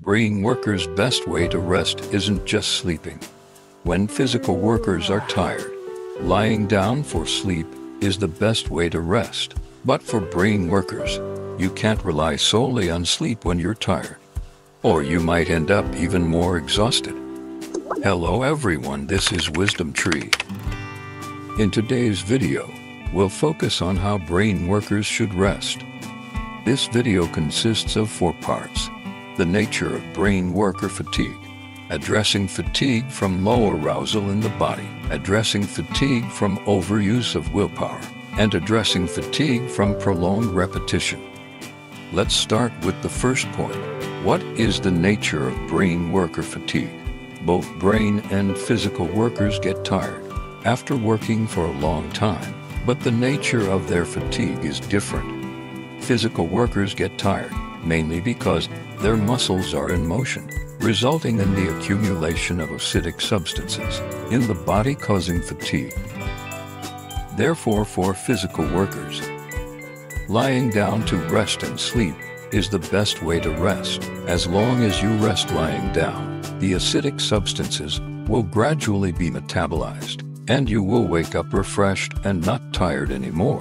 Brain workers' best way to rest isn't just sleeping. When physical workers are tired, lying down for sleep is the best way to rest. But for brain workers, you can't rely solely on sleep when you're tired, or you might end up even more exhausted. Hello everyone, this is Wisdom Tree. In today's video, we'll focus on how brain workers should rest. This video consists of 4 parts. The nature of brain worker fatigue, addressing fatigue from low arousal in the body, addressing fatigue from overuse of willpower, and addressing fatigue from prolonged repetition. Let's start with the first point. What is the nature of brain worker fatigue? Both brain and physical workers get tired after working for a long time, but the nature of their fatigue is different. Physical workers get tired mainly because their muscles are in motion, resulting in the accumulation of acidic substances in the body, causing fatigue. Therefore, for physical workers, lying down to rest and sleep is the best way to rest. As long as you rest lying down, the acidic substances will gradually be metabolized, and you will wake up refreshed and not tired anymore.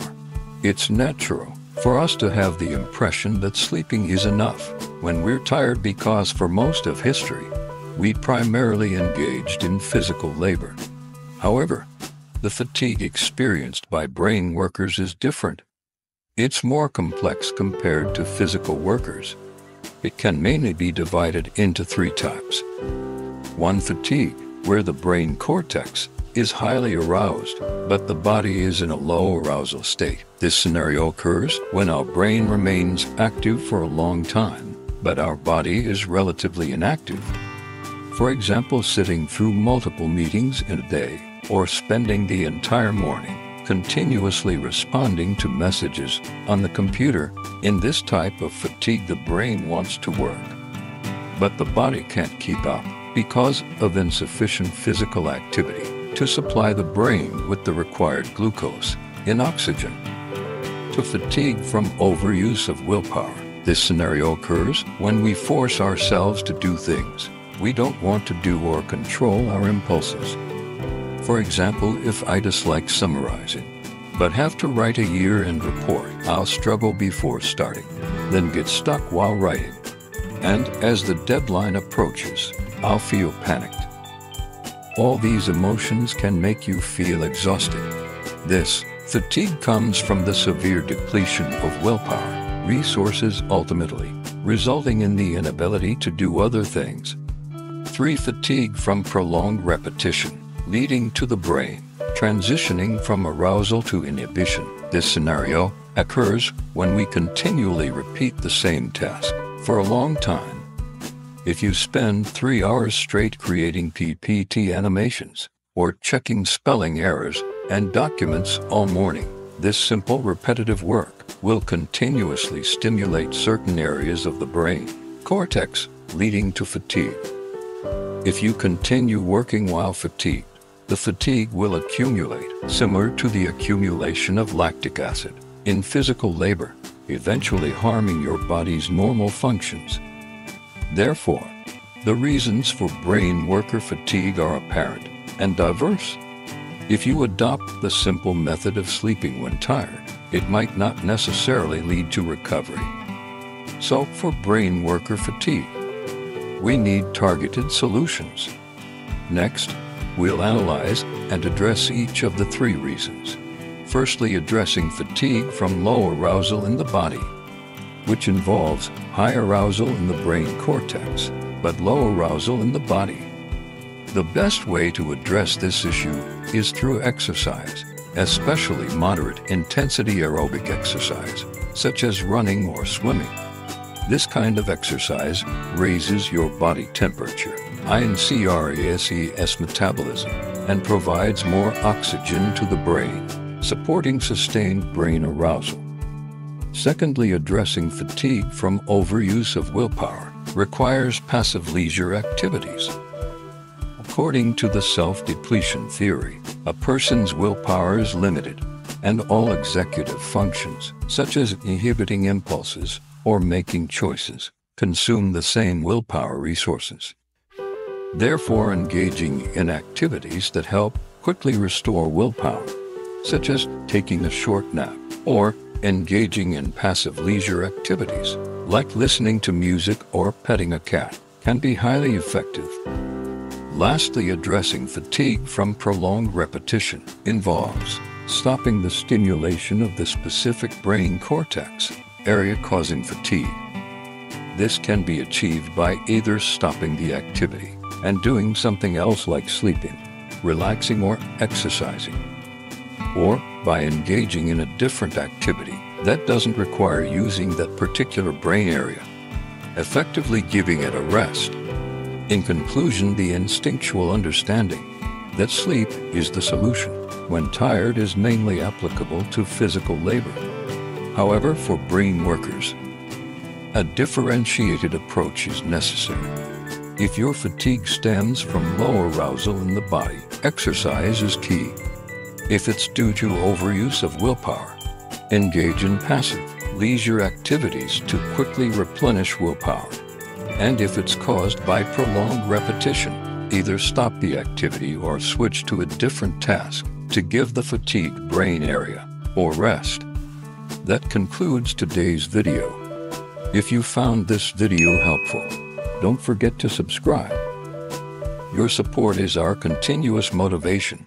It's natural for us to have the impression that sleeping is enough when we're tired, because for most of history, we primarily engaged in physical labor. However, the fatigue experienced by brain workers is different. It's more complex compared to physical workers. It can mainly be divided into 3 types. 1. Fatigue, where the brain cortex is highly aroused, but the body is in a low arousal state. This scenario occurs when our brain remains active for a long time, but our body is relatively inactive. For example, sitting through multiple meetings in a day, or spending the entire morning continuously responding to messages on the computer. In this type of fatigue, the brain wants to work, but the body can't keep up because of insufficient physical activity to supply the brain with the required glucose and oxygen. To fatigue from overuse of willpower. This scenario occurs when we force ourselves to do things we don't want to do or control our impulses. For example, if I dislike summarizing, but have to write a year-end report, I'll struggle before starting, then get stuck while writing. And as the deadline approaches, I'll feel panicked. All these emotions can make you feel exhausted. This fatigue comes from the severe depletion of willpower resources, ultimately resulting in the inability to do other things. 3. Fatigue from prolonged repetition, leading to the brain transitioning from arousal to inhibition. This scenario occurs when we continually repeat the same task for a long time. If you spend 3 hours straight creating PPT animations or checking spelling errors and documents all morning, this simple repetitive work will continuously stimulate certain areas of the brain cortex, leading to fatigue. If you continue working while fatigued, the fatigue will accumulate, similar to the accumulation of lactic acid in physical labor, eventually harming your body's normal functions. Therefore, the reasons for brain worker fatigue are apparent and diverse. If you adopt the simple method of sleeping when tired, it might not necessarily lead to recovery. So, for brain worker fatigue, we need targeted solutions. Next, we'll analyze and address each of the 3 reasons. Firstly, addressing fatigue from low arousal in the body, which involves high arousal in the brain cortex, but low arousal in the body. The best way to address this issue is through exercise, especially moderate intensity aerobic exercise, such as running or swimming. This kind of exercise raises your body temperature, increases metabolism, and provides more oxygen to the brain, supporting sustained brain arousal. Secondly, addressing fatigue from overuse of willpower requires passive leisure activities. According to the self-depletion theory, a person's willpower is limited, and all executive functions, such as inhibiting impulses or making choices, consume the same willpower resources. Therefore, engaging in activities that help quickly restore willpower, such as taking a short nap or engaging in passive leisure activities, like listening to music or petting a cat, can be highly effective. Lastly, addressing fatigue from prolonged repetition involves stopping the stimulation of the specific brain cortex area causing fatigue. This can be achieved by either stopping the activity and doing something else like sleeping, relaxing, or exercising, or by engaging in a different activity that doesn't require using that particular brain area, effectively giving it a rest. In conclusion, the instinctual understanding that sleep is the solution when tired is mainly applicable to physical labor. However, for brain workers, a differentiated approach is necessary. If your fatigue stems from low arousal in the body, exercise is key. If it's due to overuse of willpower, engage in passive, leisure activities to quickly replenish willpower. And if it's caused by prolonged repetition, either stop the activity or switch to a different task to give the fatigued brain area or rest. That concludes today's video. If you found this video helpful, don't forget to subscribe. Your support is our continuous motivation.